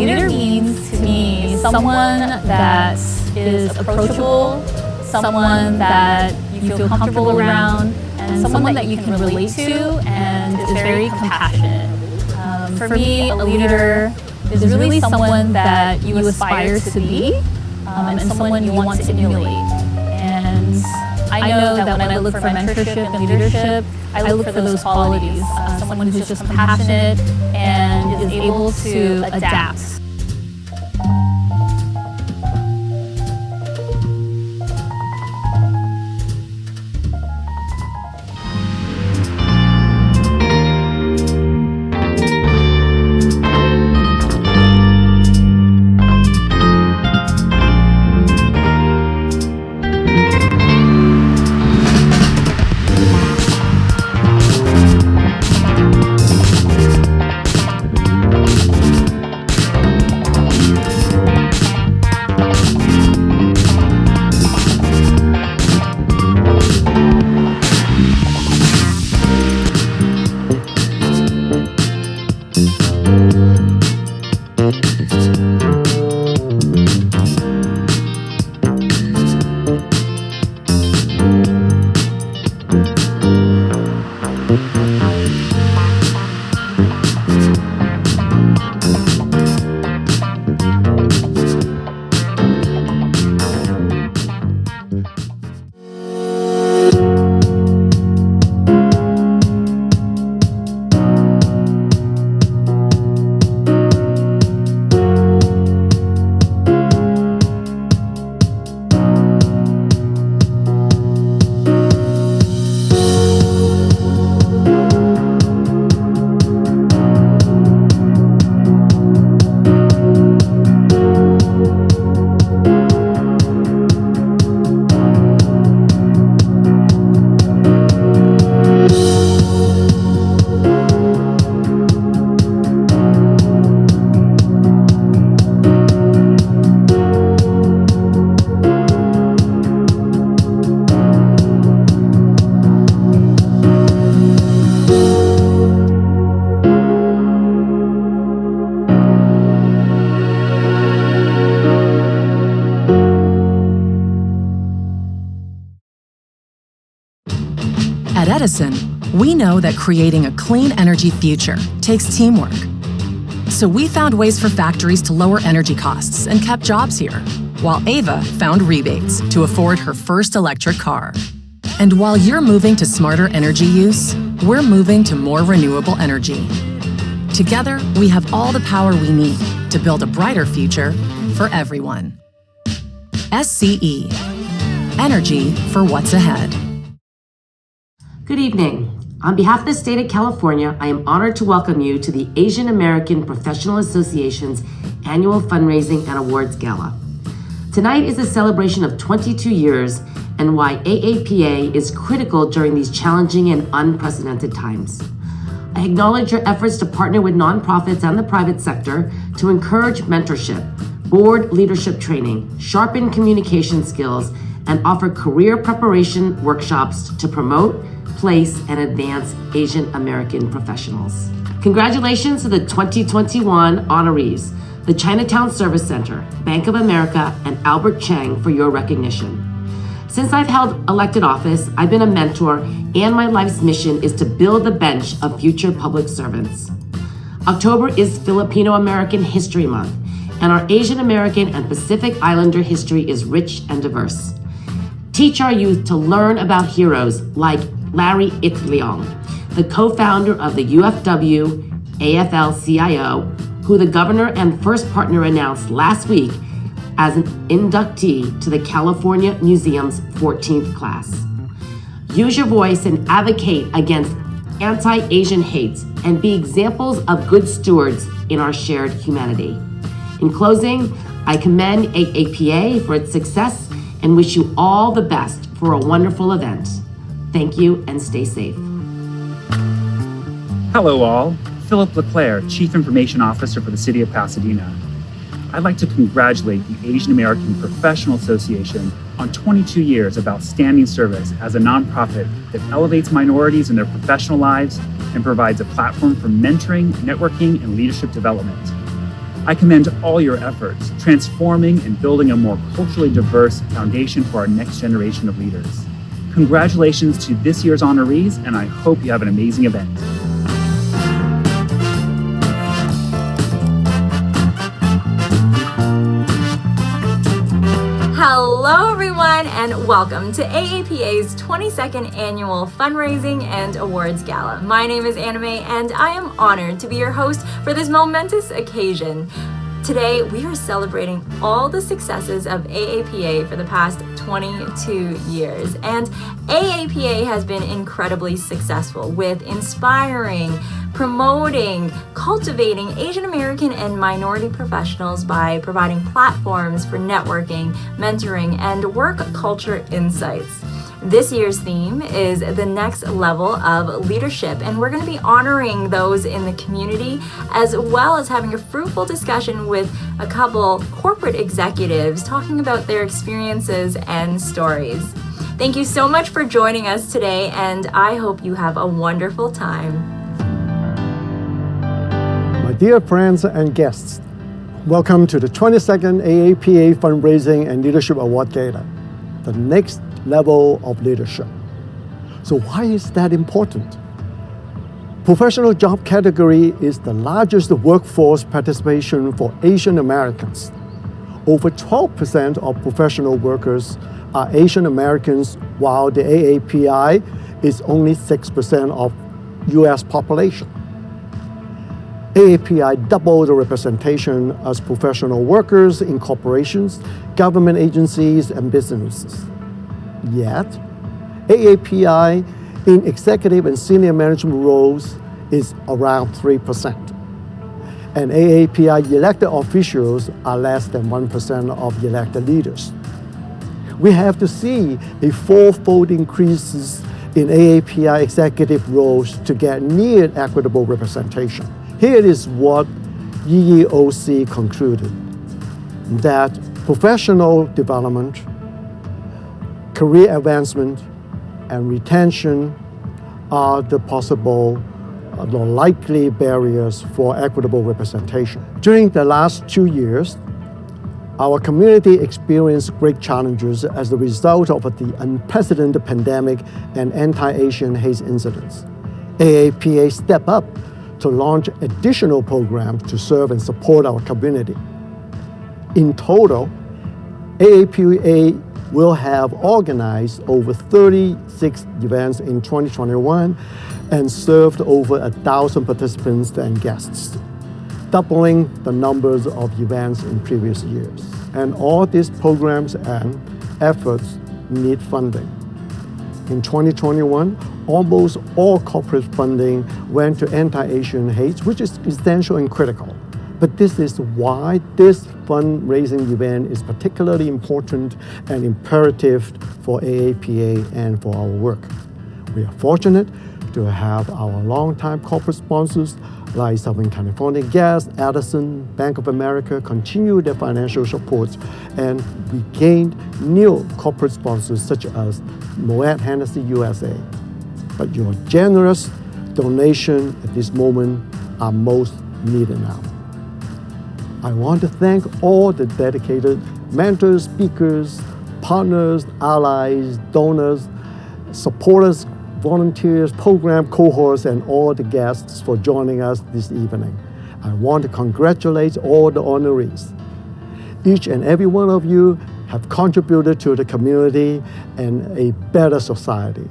leader means to me someone that is approachable, someone that you feel comfortable around, and someone that you can relate to and is very compassionate. For me, a leader is really someone that you aspire to be and someone you want to emulate. And I know that when I look for mentorship and leadership, I look for those qualities. Someone who's just compassionate and is able to adapt. At Edison, we know that creating a clean energy future takes teamwork. So we found ways for factories to lower energy costs and kept jobs here, while Ava found rebates to afford her first electric car. And while you're moving to smarter energy use, we're moving to more renewable energy. Together, we have all the power we need to build a brighter future for everyone. SCE. Energy for what's ahead. Good evening. On behalf of the state of California, I am honored to welcome you to the Asian American Professional Association's annual Fundraising and Awards Gala. Tonight is a celebration of 22 years and why AAPA is critical during these challenging and unprecedented times. I acknowledge your efforts to partner with nonprofits and the private sector to encourage mentorship, board leadership training, sharpen communication skills, and offer career preparation workshops to promote, place, and advance Asian American professionals. Congratulations to the 2021 honorees, the Chinatown Service Center, Bank of America, and Albert Chang for your recognition. Since I've held elected office, I've been a mentor, and my life's mission is to build the bench of future public servants. October is Filipino American History Month, and our Asian American and Pacific Islander history is rich and diverse. Teach our youth to learn about heroes like Larry Itliong, the co-founder of the UFW AFL-CIO, who the governor and first partner announced last week as an inductee to the California Museum's 14th class. Use your voice and advocate against anti-Asian hate and be examples of good stewards in our shared humanity. In closing, I commend AAPA for its success and wish you all the best for a wonderful event. Thank you and stay safe. Hello all, Philip LeClaire, Chief Information Officer for the City of Pasadena. I'd like to congratulate the Asian American Professional Association on 22 years of outstanding service as a nonprofit that elevates minorities in their professional lives and provides a platform for mentoring, networking, and leadership development. I commend all your efforts, transforming and building a more culturally diverse foundation for our next generation of leaders. Congratulations to this year's honorees, and I hope you have an amazing event. Hello everyone and welcome to AAPA's 22nd Annual Fundraising and Awards Gala. My name is Anime and I am honored to be your host for this momentous occasion. Today we are celebrating all the successes of AAPA for the past 22 years, and AAPA has been incredibly successful with inspiring, promoting, cultivating Asian American and minority professionals by providing platforms for networking, mentoring, and work culture insights. This year's theme is the next level of leadership, and we're going to be honoring those in the community as well as having a fruitful discussion with a couple corporate executives talking about their experiences and stories. Thank you so much for joining us today, and I hope you have a wonderful time. My dear friends and guests, welcome to the 22nd AAPA Fundraising and Leadership Award Gala, the next level of leadership. So why is that important? Professional job category is the largest workforce participation for Asian Americans. Over 12% of professional workers are Asian Americans, while the AAPI is only 6% of US population. AAPI doubled the representation as professional workers in corporations, government agencies, and businesses. Yet, AAPI in executive and senior management roles is around 3%. And AAPI elected officials are less than 1% of elected leaders. We have to see a fourfold increases in AAPI executive roles to get near equitable representation. Here is what EEOC concluded, that professional development, career advancement, and retention are the possible or likely barriers for equitable representation. During the last 2 years, our community experienced great challenges as a result of the unprecedented pandemic and anti-Asian hate incidents. AAPA stepped up to launch additional programs to serve and support our community. In total, AAPA will have organized over 36 events in 2021 and served over 1,000 participants and guests, doubling the numbers of events in previous years. And all these programs and efforts need funding. In 2021, almost all corporate funding went to anti-Asian hate, which is essential and critical. But this is why this fundraising event is particularly important and imperative for AAPA and for our work. We are fortunate to have our longtime corporate sponsors like Southern California Gas, Edison, Bank of America continue their financial support, and we gained new corporate sponsors such as Moet, Hennessy, USA. But your generous donation at this moment are most needed now. I want to thank all the dedicated mentors, speakers, partners, allies, donors, supporters, volunteers, program cohorts, and all the guests for joining us this evening. I want to congratulate all the honorees. Each and every one of you have contributed to the community and a better society.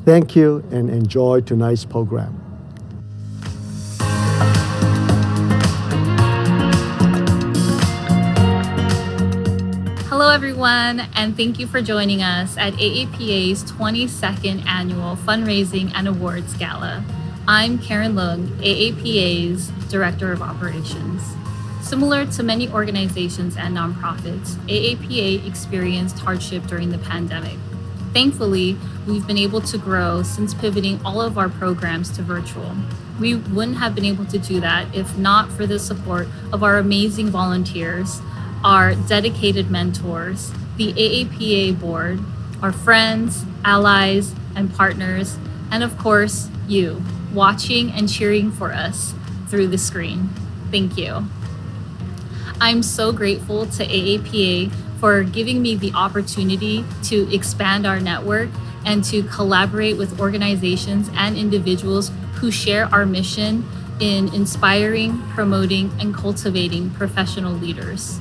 Thank you and enjoy tonight's program. Hello, everyone, and thank you for joining us at AAPA's 22nd Annual Fundraising and Awards Gala. I'm Karen Leung, AAPA's Director of Operations. Similar to many organizations and nonprofits, AAPA experienced hardship during the pandemic. Thankfully, we've been able to grow since pivoting all of our programs to virtual. We wouldn't have been able to do that if not for the support of our amazing volunteers, our dedicated mentors, the AAPA board, our friends, allies, and partners, and of course, you, watching and cheering for us through the screen. Thank you. I'm so grateful to AAPA for giving me the opportunity to expand our network and to collaborate with organizations and individuals who share our mission in inspiring, promoting, and cultivating professional leaders.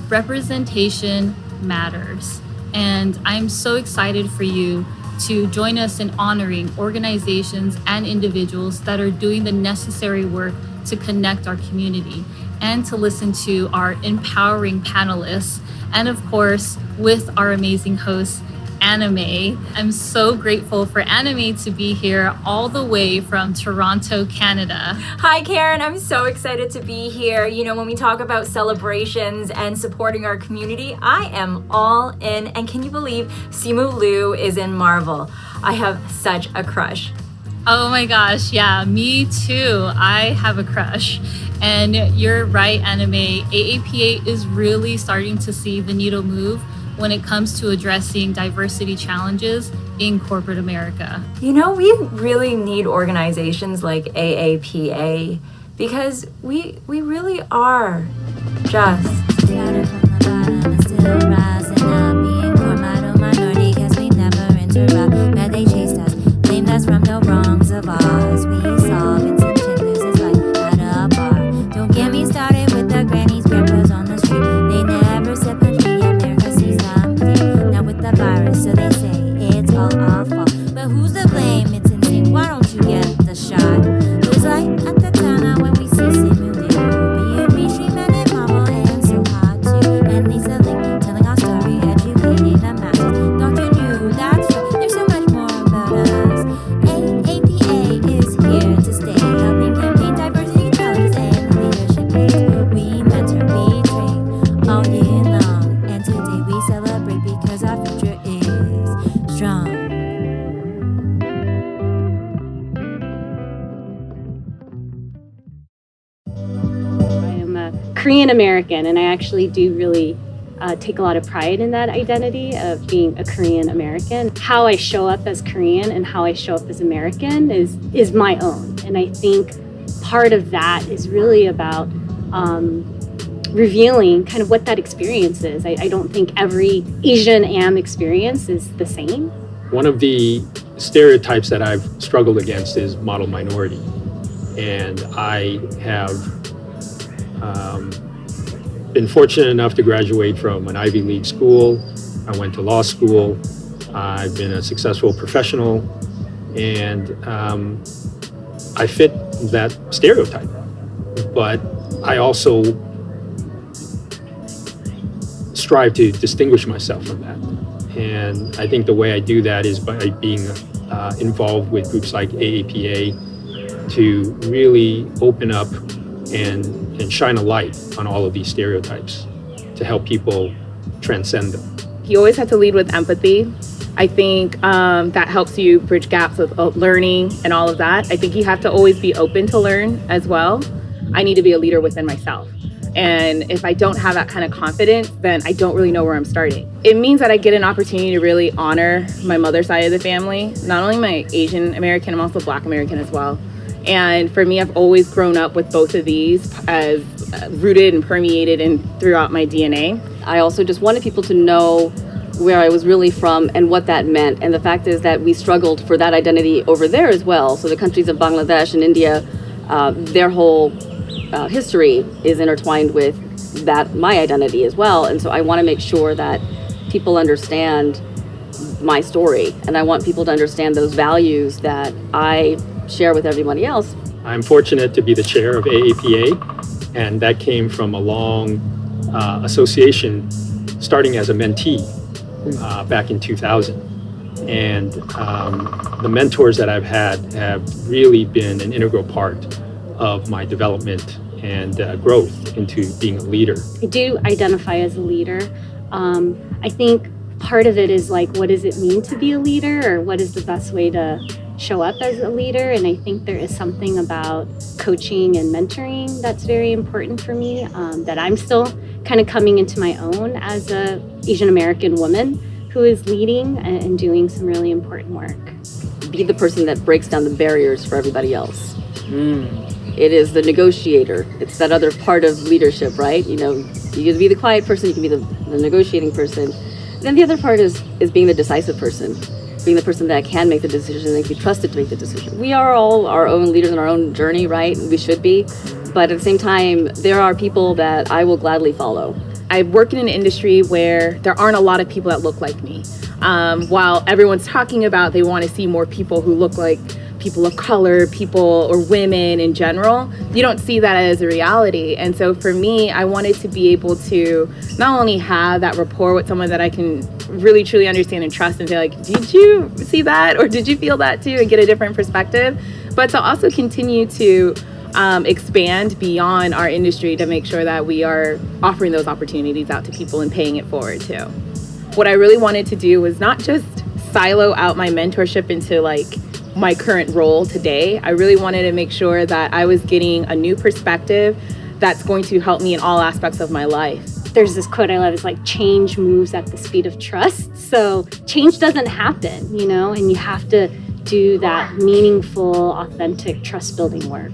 Representation matters, and I'm so excited for you to join us in honoring organizations and individuals that are doing the necessary work to connect our community, and to listen to our empowering panelists, and of course, with our amazing host, Anime. I'm so grateful for Anime to be here all the way from Toronto, Canada. Hi, Karen. I'm so excited to be here. You know, when we talk about celebrations and supporting our community, I am all in. And can you believe Simu Liu is in Marvel? I have such a crush. Oh my gosh, yeah, me too. I have a crush. And you're right, Anime. AAPA is really starting to see the needle move when it comes to addressing diversity challenges in corporate America. You know, we really need organizations like AAPA because we really are just Started from the bottom and still rising up. Being poor, model minority, cause we never interrupt. But they chased us, blamed us from no wrongs of ours. We saw Vincent Chandler's life at a bar. Don't get me started with the grannies, grandpas on the street. They never said punch me, America sees something. Now with the virus, so they say it's all our fault. But who's to blame? It's insane. Why don't you get the shot? Who's like at the town now when we see Simu Liu being mainstream and in Marvel and so hot too. And Lisa Link telling our story, educating the masses. Dr. New, that's right. There's so much more about us. AAPA is here to stay, helping campaign diversity challenges and leadership aids. We mentor, we train all year long, and today we celebrate because our future is strong. I am a Korean American, and I actually do really take a lot of pride in that identity of being a Korean American. How I show up as Korean and how I show up as American is my own. And I think part of that is really about revealing kind of what that experience is. I don't think every Asian Am experience is the same. One of the stereotypes that I've struggled against is model minority. And I have been fortunate enough to graduate from an Ivy League school. I went to law school. I've been a successful professional, and I fit that stereotype. But I also strive to distinguish myself from that. And I think the way I do that is by being involved with groups like AAPA to really open up and shine a light on all of these stereotypes to help people transcend them. You always have to lead with empathy. I think that helps you bridge gaps with learning and all of that. I think you have to always be open to learn as well. I need to be a leader within myself. And if I don't have that kind of confidence, then I don't really know where I'm starting. It means that I get an opportunity to really honor my mother's side of the family. Not only my Asian American, I'm also Black American as well. And for me, I've always grown up with both of these as rooted and permeated in throughout my DNA. I also just wanted people to know where I was really from and what that meant. And the fact is that we struggled for that identity over there as well. So the countries of Bangladesh and India, their whole history is intertwined with that, my identity as well. And so I want to make sure that people understand my story. And I want people to understand those values that I share with everybody else. I'm fortunate to be the chair of AAPA, and that came from a long association starting as a mentee back in 2000. And the mentors that I've had have really been an integral part of my development and growth into being a leader. I do identify as a leader. I think part of it is like, what does it mean to be a leader, or what is the best way to show up as a leader? And I think there is something about coaching and mentoring that's very important for me, that I'm still kind of coming into my own as a Asian American woman who is leading and doing some really important work. Be the person that breaks down the barriers for everybody else. It is the negotiator. It's that other part of leadership, right? You know, you can be the quiet person, you can be the negotiating person. Then the other part is being the decisive person, being the person that can make the decision and can be trusted to make the decision. We are all our own leaders in our own journey, right? We should be. But at the same time, there are people that I will gladly follow. I work in an industry where there aren't a lot of people that look like me. While everyone's talking about they want to see more people who look like people of color, people or women in general, you don't see that as a reality. And so for me, I wanted to be able to not only have that rapport with someone that I can really truly understand and trust and say like, did you see that? Or did you feel that too? And get a different perspective, but to also continue to expand beyond our industry to make sure that we are offering those opportunities out to people and paying it forward too. What I really wanted to do was not just silo out my mentorship into like my current role today. I really wanted to make sure that I was getting a new perspective that's going to help me in all aspects of my life. There's this quote I love, it's like change moves at the speed of trust. So change doesn't happen, you know, and you have to do that meaningful, authentic, trust-building work.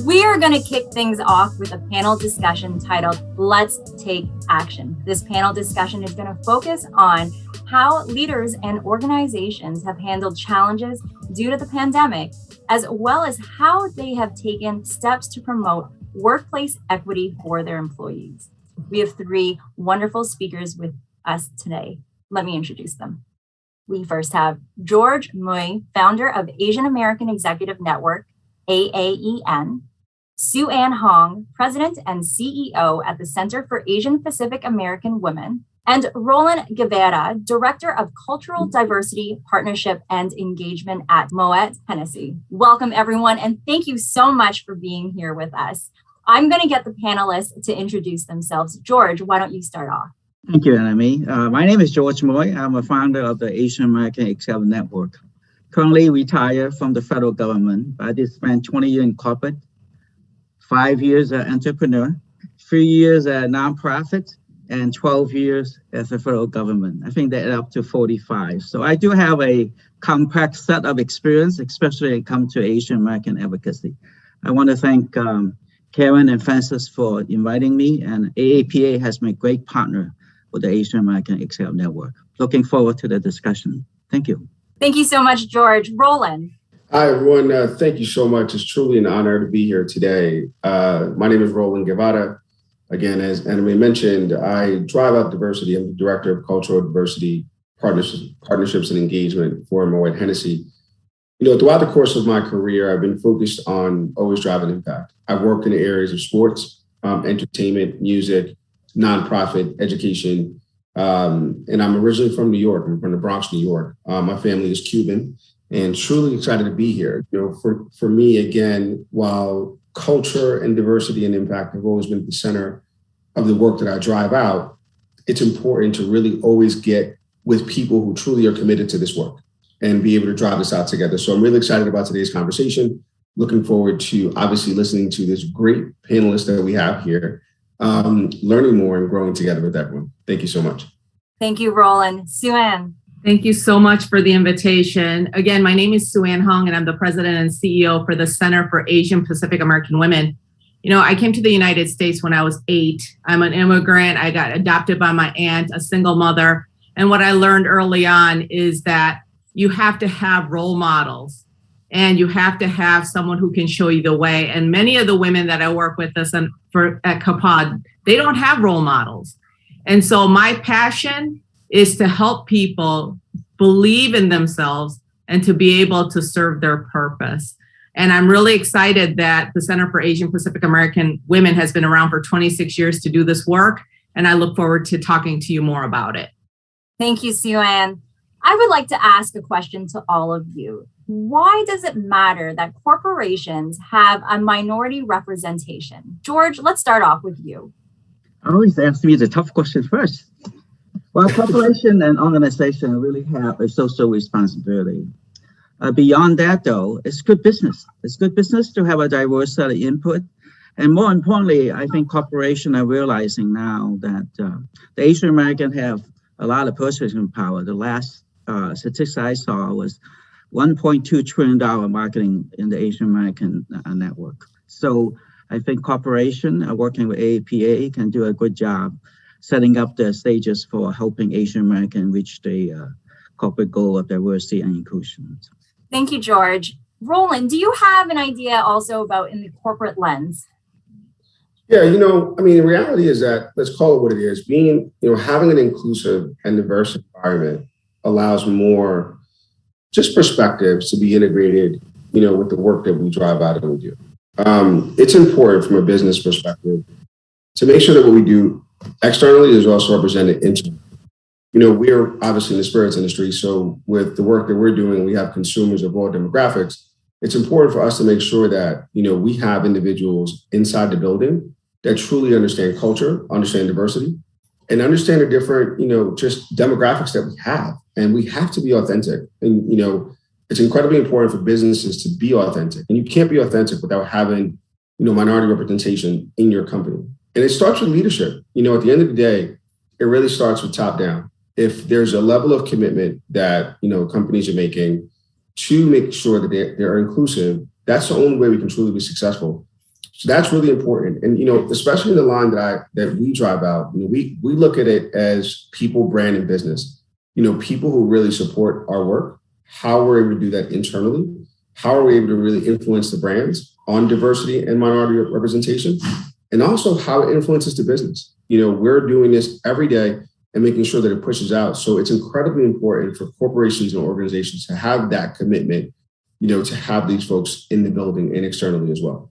We are going to kick things off with a panel discussion titled Let's Take Action. This panel discussion is going to focus on how leaders and organizations have handled challenges due to the pandemic, as well as how they have taken steps to promote workplace equity for their employees. We have three wonderful speakers with us today. Let me introduce them. We first have George Moet, founder of Asian American Executive Network, AAEN, Sue Ann Hong, President and CEO at the Center for Asian Pacific American Women, and Roland Guevara, Director of Cultural Diversity, Partnership, and Engagement at Moet, Hennessy. Welcome, everyone, and thank you so much for being here with us. I'm going to get the panelists to introduce themselves. George, why don't you start off? Thank you, Anami. My name is George Moet. I'm a founder of the Asian American Executive Network. Currently retired from the federal government. I did spend 20 years in corporate, 5 years as an entrepreneur, 3 years as a nonprofit, and 12 years as the federal government. I think that up to 45. So I do have a complex set of experience, especially when it comes to Asian American advocacy. I want to thank Karen and Francis for inviting me, and AAPA has been a great partner with the Asian American Executive Network. Looking forward to the discussion. Thank you. Thank you so much, George. Roland. Hi, everyone. Thank you so much. It's truly an honor to be here today. My name is Roland Guevara. Again, as Anami mentioned, I drive out diversity. I'm the Director of Cultural Diversity, Partnerships and Engagement for Moet, Hennessy. You know, throughout the course of my career, I've been focused on always driving impact. I've worked in the areas of sports, entertainment, music, nonprofit, education, and I'm originally from New York. I'm from the Bronx, New York. My family is Cuban, and truly excited to be here. You know, for me, again, while culture and diversity and impact have always been at the center of the work that I drive out, it's important to really always get with people who truly are committed to this work and be able to drive this out together. So I'm really excited about today's conversation. Looking forward to obviously listening to this great panelist that we have here, learning more and growing together with everyone. Thank you so much. Thank you, Roland. Sue Ann. Thank you so much for the invitation. Again, my name is Sue Ann Hong, and I'm the president and CEO for the Center for Asian Pacific American Women. You know, I came to the United States when I was 8. I'm an immigrant. I got adopted by my aunt, a single mother. And what I learned early on is that you have to have role models, and you have to have someone who can show you the way. And many of the women that I work with us at CAPAD, they don't have role models. And so my passion is to help people believe in themselves and to be able to serve their purpose. And I'm really excited that the Center for Asian Pacific American Women has been around for 26 years to do this work. And I look forward to talking to you more about it. Thank you, Sue Ann. I would like to ask a question to all of you. Why does it matter that corporations have a minority representation? George, let's start off with you. I always ask me the tough question first. Well, corporation and organization really have a social responsibility. Beyond that, though, it's good business. It's good business to have a diverse set of input. And more importantly, I think corporations are realizing now that the Asian American have a lot of purchasing power. The last statistics I saw was $1.2 trillion marketing in the Asian American network. So I think corporation working with AAPA can do a good job setting up the stages for helping Asian American reach the corporate goal of diversity and inclusion. Thank you, George. Roland, do you have an idea also about in the corporate lens? Yeah, the reality is that, let's call it what it is, having an inclusive and diverse environment allows more just perspectives to be integrated, with the work that we drive out and we do. It's important from a business perspective to make sure that what we do externally is also represented internally. We're obviously in the spirits industry, so with the work that we're doing, we have consumers of all demographics. It's important for us to make sure that, we have individuals inside the building that truly understand culture, understand diversity, and understand the different, just demographics that we have. And we have to be authentic. And, it's incredibly important for businesses to be authentic. And you can't be authentic without having, minority representation in your company. And it starts with leadership. At the end of the day, it really starts with top down. If there's a level of commitment that, companies are making to make sure that they're inclusive, that's the only way we can truly be successful. So that's really important. And, especially in the line that we drive out, we look at it as people, brand, and business. People who really support our work, how we're able to do that internally, how are we able to really influence the brands on diversity and minority representation, and also how it influences the business. We're doing this every day and making sure that it pushes out. So it's incredibly important for corporations and organizations to have that commitment, to have these folks in the building and externally as well.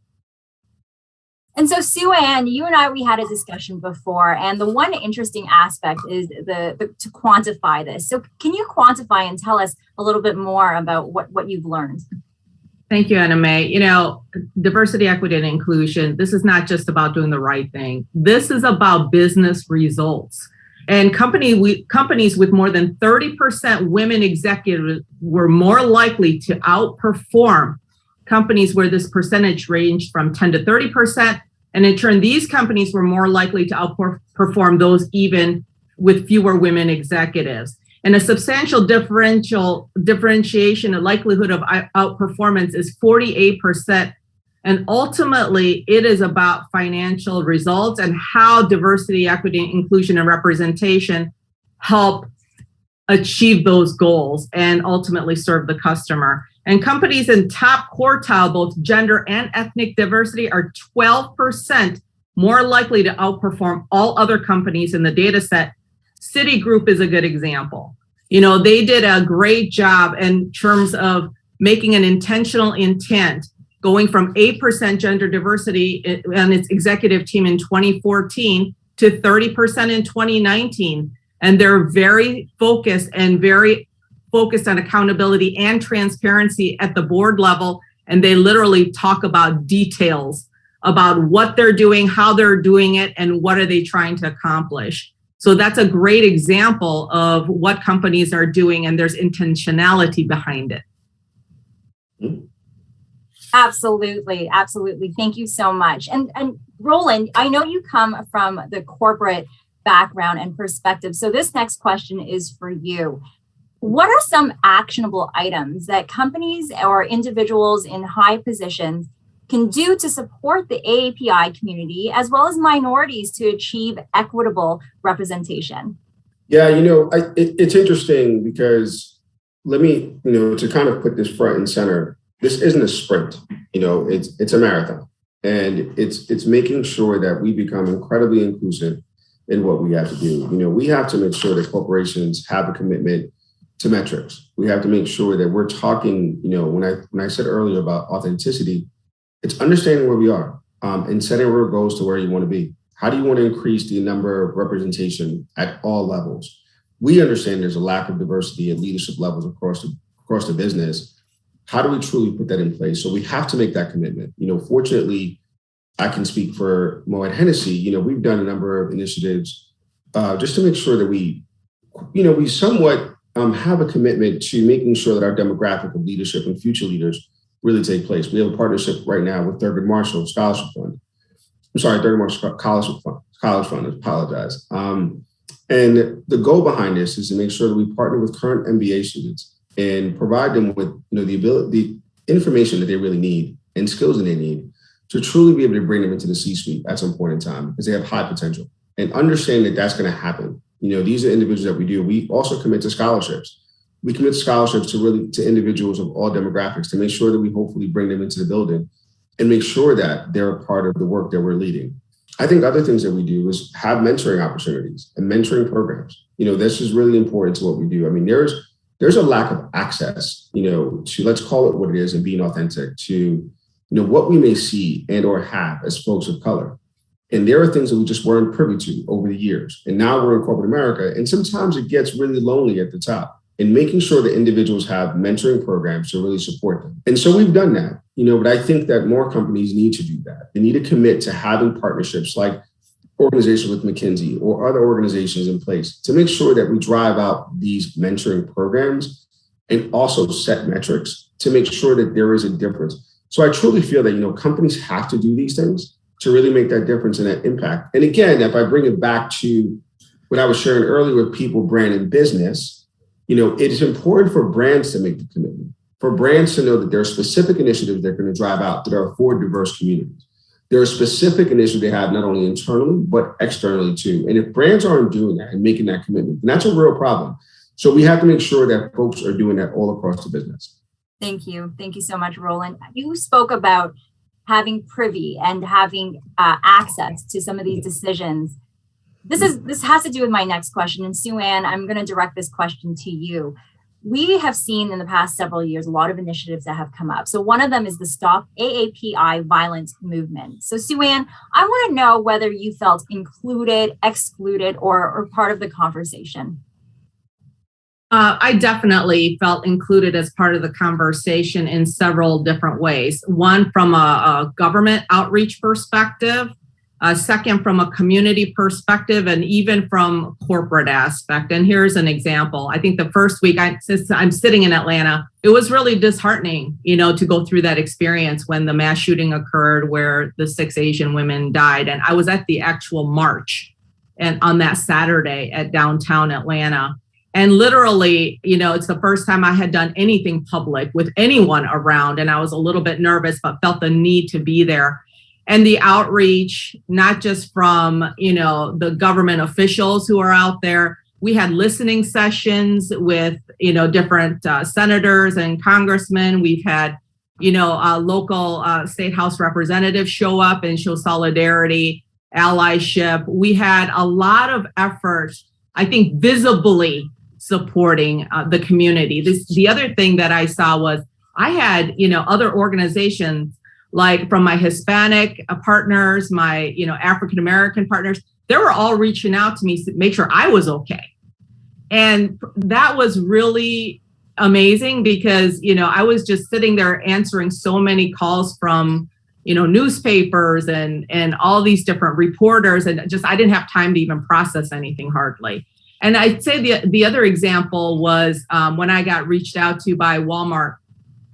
And so, Sue-Ann, you and we had a discussion before, and the one interesting aspect is to quantify this. So can you quantify and tell us a little bit more about what you've learned? Thank you, Anna Mae. Diversity, equity, and inclusion, this is not just about doing the right thing. This is about business results. And companies with more than 30% women executives were more likely to outperform companies where this percentage ranged from 10 to 30%. And in turn, these companies were more likely to outperform those even with fewer women executives. And a substantial differentiation and likelihood of outperformance is 48%. And ultimately, it is about financial results and how diversity, equity, inclusion, and representation help achieve those goals and ultimately serve the customer. And companies in top quartile, both gender and ethnic diversity, are 12% more likely to outperform all other companies in the data set. Citigroup is a good example. They did a great job in terms of making an intentional intent, going from 8% gender diversity on its executive team in 2014 to 30% in 2019. And they're very focused on accountability and transparency at the board level. And they literally talk about details about what they're doing, how they're doing it, and what are they trying to accomplish. So that's a great example of what companies are doing, and there's intentionality behind it. Absolutely. Absolutely. Thank you so much. And Roland, I know you come from the corporate background and perspective. So this next question is for you. What are some actionable items that companies or individuals in high positions can do to support the AAPI community as well as minorities to achieve equitable representation? Yeah, it's interesting because let me, to kind of put this front and center, this isn't a sprint, it's a marathon. And it's making sure that we become incredibly inclusive in what we have to do. We have to make sure that corporations have a commitment to metrics. We have to make sure that we're talking, when I said earlier about authenticity, it's understanding where we are and setting real goals to where you want to be. How do you want to increase the number of representation at all levels? We understand there's a lack of diversity at leadership levels across the business. How do we truly put that in place? So we have to make that commitment. Fortunately, I can speak for Moet Hennessy. We've done a number of initiatives just to make sure that we somewhat have a commitment to making sure that our demographic of leadership and future leaders really take place. We have a partnership right now with Thurgood Marshall Scholarship Fund. I'm sorry, Thurgood Marshall College Fund, I apologize. And the goal behind this is to make sure that we partner with current MBA students and provide them with the information that they really need and skills that they need to truly be able to bring them into the C-suite at some point in time, because they have high potential. And understand that that's going to happen. These are individuals that we do. We also commit to scholarships. We commit scholarships to individuals of all demographics to make sure that we hopefully bring them into the building and make sure that they're a part of the work that we're leading. I think other things that we do is have mentoring opportunities and mentoring programs. This is really important to what we do. I mean, there's a lack of access, to, let's call it what it is, and being authentic to, what we may see and or have as folks of color. And there are things that we just weren't privy to over the years. And now we're in corporate America, and sometimes it gets really lonely at the top. And making sure that individuals have mentoring programs to really support them. And so we've done that, but I think that more companies need to do that. They need to commit to having partnerships like organizations with McKinsey or other organizations in place to make sure that we drive out these mentoring programs and also set metrics to make sure that there is a difference. So I truly feel that, companies have to do these things to really make that difference and that impact. And again, if I bring it back to what I was sharing earlier with people, brand, and business, it is important for brands to make the commitment, for brands to know that there are specific initiatives they're going to drive out that are for diverse communities. There are specific initiatives they have not only internally, but externally too. And if brands aren't doing that and making that commitment, then that's a real problem. So we have to make sure that folks are doing that all across the business. Thank you. Thank you so much, Roland. You spoke about having privy and having access to some of these decisions. This has to do with my next question. And Sue Ann, I'm going to direct this question to you. We have seen in the past several years a lot of initiatives that have come up. So one of them is the Stop AAPI Violence movement. So Sue Ann, I want to know whether you felt included, excluded, or part of the conversation. I definitely felt included as part of the conversation in several different ways. One, from a government outreach perspective. Second, from a community perspective, and even from corporate aspect. And here's an example. I think the first week, since I'm sitting in Atlanta, it was really disheartening, to go through that experience when the mass shooting occurred where the 6 Asian women died. And I was at the actual march and on that Saturday at downtown Atlanta. And literally, it's the first time I had done anything public with anyone around. And I was a little bit nervous, but felt the need to be there. And the outreach, not just from, the government officials who are out there. We had listening sessions with, different senators and congressmen. We've had, local state house representatives show up and show solidarity, allyship. We had a lot of effort, I think, visibly supporting the community. The other thing that I saw was I had, other organizations like from my Hispanic partners, my, African-American partners, they were all reaching out to me to make sure I was okay. And that was really amazing because, I was just sitting there answering so many calls from, newspapers and all these different reporters. And I didn't have time to even process anything hardly. And I'd say the other example was when I got reached out to by Walmart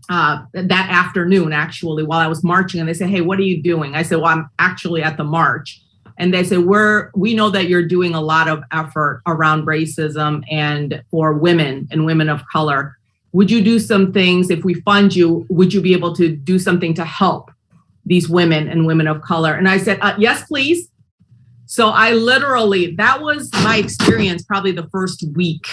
that afternoon, actually, while I was marching, and they said, "Hey, what are you doing?" I said, "Well, I'm actually at the march." And they said, we know that you're doing a lot of effort around racism and for women and women of color. Would you do some things, if we fund you, would you be able to do something to help these women and women of color? And I said, yes, please. So that was my experience, probably the first week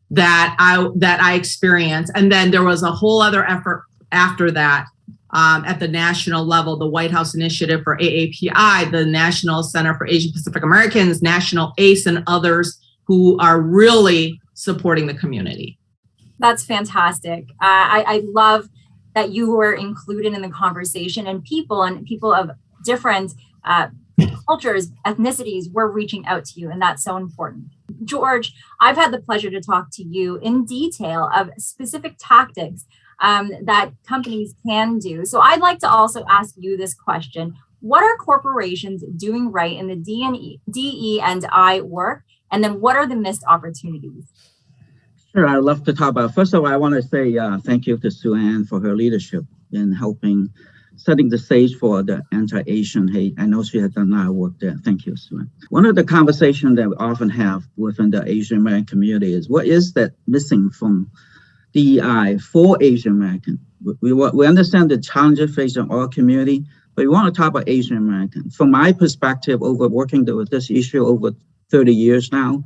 that I experienced. And then there was a whole other effort after that at the national level, the White House Initiative for AAPI, the National Center for Asian Pacific Americans, National ACE, and others who are really supporting the community. That's fantastic. I love that you were included in the conversation, and people of different cultures, ethnicities were reaching out to you, and that's so important. George, I've had the pleasure to talk to you in detail of specific tactics that companies can do. So I'd like to also ask you this question. What are corporations doing right in the DE&I work? And then what are the missed opportunities? Sure, I'd love to talk about. First of all, I want to say thank you to Sue Ann for her leadership in helping setting the stage for the anti-Asian hate. I know she has done a lot of work there. Thank you, Sue. One of the conversations that we often have within the Asian American community is what is that missing from DEI for Asian American? We understand the challenges facing our community, but we want to talk about Asian American. From my perspective, over working with this issue over 30 years now,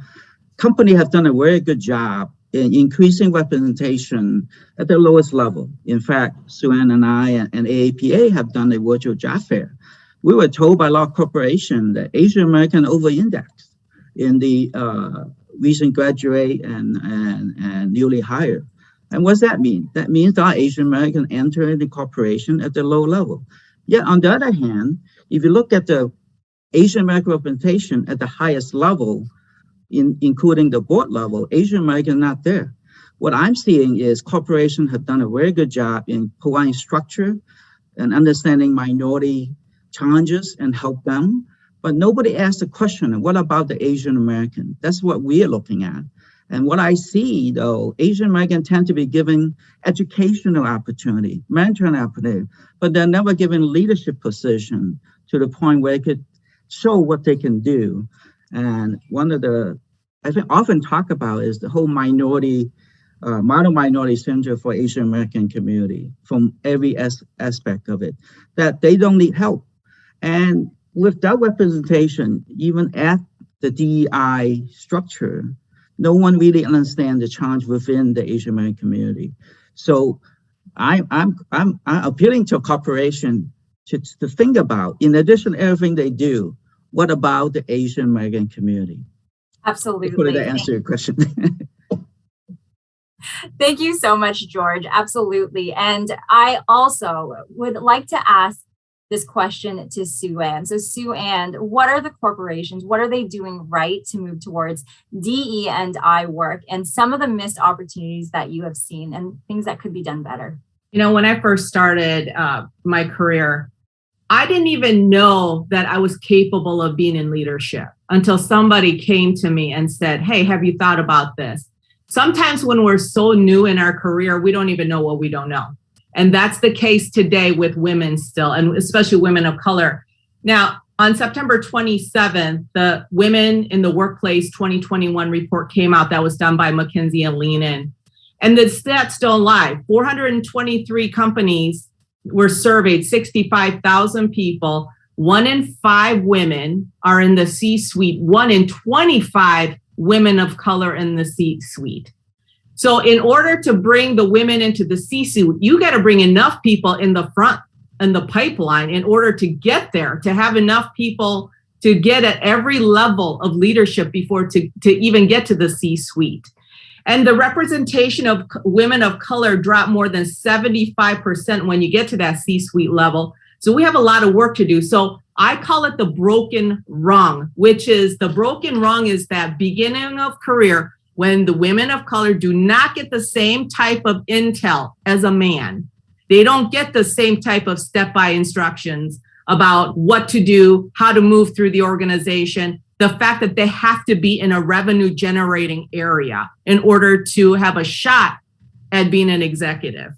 companies have done a very good job in increasing representation at the lowest level. In fact, Sue-Ann and I and AAPA have done a virtual job fair. We were told by a lot of corporations that Asian American over-indexed in the recent graduate and newly hired. And what does that mean? That means our Asian American enter the corporation at the low level. Yet on the other hand, if you look at the Asian American representation at the highest level, including the board level, Asian American not there. What I'm seeing is corporations have done a very good job in providing structure and understanding minority challenges and help them. But nobody asked the question, what about the Asian American? That's what we are looking at. And what I see, though, Asian Americans tend to be given educational opportunity, mentoring opportunity, but they're never given leadership position to the point where they could show what they can do. And one of the, I think often talk about is the whole minority, model minority syndrome for Asian American community from every aspect of it, that they don't need help. And with that representation, even at the DEI structure, no one really understands the challenge within the Asian American community. So I'm appealing to a corporation to think about, in addition to everything they do, what about the Asian American community? Absolutely. Hopefully that answer your question. Thank you so much, George. Absolutely. And I also would like to ask this question to Sue-Ann. So Sue-Ann, what are the corporations, what are they doing right to move towards DE&I work and some of the missed opportunities that you have seen and things that could be done better? You know, when I first started my career, I didn't even know that I was capable of being in leadership until somebody came to me and said, hey, have you thought about this? Sometimes when we're so new in our career, we don't even know what we don't know. And that's the case today with women still, and especially women of color. Now, on September 27th, the Women in the Workplace 2021 report came out that was done by McKinsey and Lean In. And the stats don't lie. 423 companies were surveyed, 65,000 people. 1 in 5 women are in the C-suite. 1 in 25 women of color in the C-suite. So in order to bring the women into the C-suite, you got to bring enough people in the front and the pipeline in order to get there, to have enough people to get at every level of leadership before to even get to the C-suite. And the representation of women of color dropped more than 75% when you get to that C-suite level. So we have a lot of work to do. So I call it the broken rung, which is the broken rung is that beginning of career when the women of color do not get the same type of intel as a man. They don't get the same type of step-by instructions about what to do, how to move through the organization, the fact that they have to be in a revenue generating area in order to have a shot at being an executive.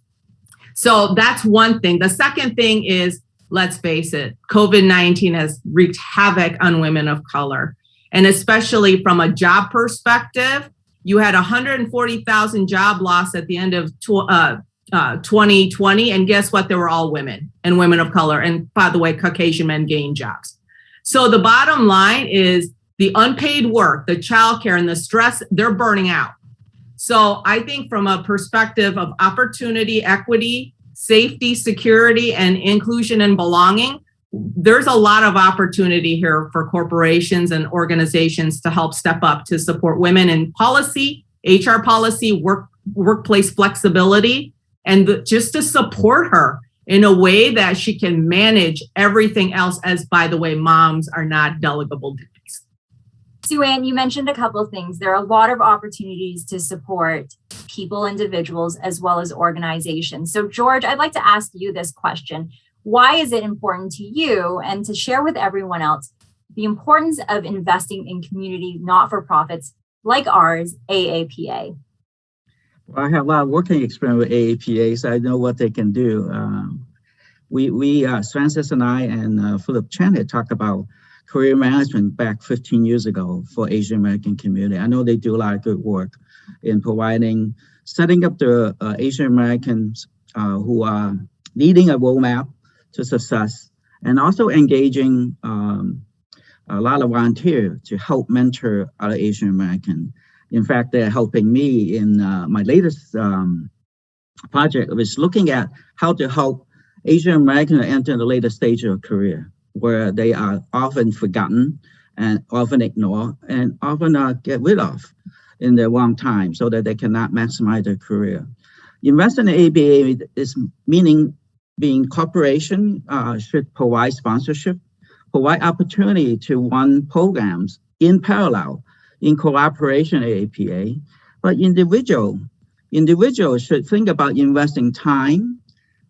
So that's one thing. The second thing is, let's face it, COVID-19 has wreaked havoc on women of color. And especially from a job perspective, you had 140,000 job loss at the end of 2020. And guess what? They were all women and women of color. And by the way, Caucasian men gained jobs. So the bottom line is the unpaid work, the childcare and the stress, they're burning out. So I think from a perspective of opportunity, equity, safety, security, and inclusion and belonging, there's a lot of opportunity here for corporations and organizations to help step up to support women in policy, HR policy, workplace flexibility, and just to support her in a way that she can manage everything else, as, by the way, moms are not delegable duties. Sue-Ann, you mentioned a couple of things. There are a lot of opportunities to support people, individuals, as well as organizations. So George, I'd like to ask you this question. Why is it important to you and to share with everyone else the importance of investing in community not-for-profits like ours, AAPA? Well, I have a lot of working experience with AAPA, so I know what they can do. Francis and I and Philip Chen had talked about career management back 15 years ago for Asian American community. I know they do a lot of good work in setting up the Asian Americans who are leading a roadmap to success, and also engaging a lot of volunteers to help mentor other Asian American. In fact, they're helping me in my latest project, which is looking at how to help Asian Americans enter the later stage of career, where they are often forgotten and often ignored and often get rid of in the wrong time, so that they cannot maximize their career. Investing in AAPA is meaning being corporation should provide sponsorship, provide opportunity to run programs in parallel, in cooperation with AAPA, but individuals should think about investing time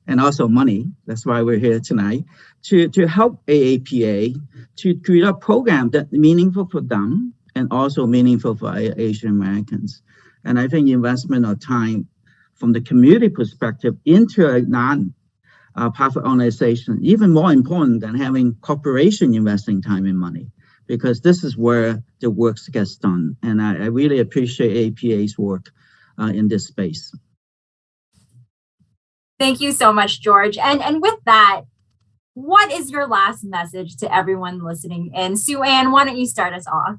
and also money. That's why we're here tonight, to help AAPA to create a program that's meaningful for them and also meaningful for Asian Americans. And I think investment of time from the community perspective into a non-profit organization, even more important than having corporation investing time and money, because this is where the work gets done. And I really appreciate AAPA's work in this space. Thank you so much, George. And with that, what is your last message to everyone listening in? Sue Ann, why don't you start us off?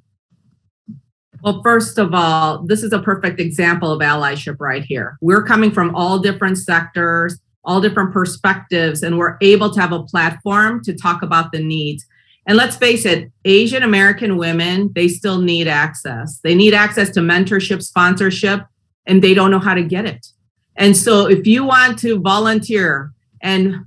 Well, first of all, this is a perfect example of allyship right here. We're coming from all different sectors, all different perspectives, and we're able to have a platform to talk about the needs. And let's face it, Asian American women, they still need access. They need access to mentorship, sponsorship, and they don't know how to get it. And so if you want to volunteer and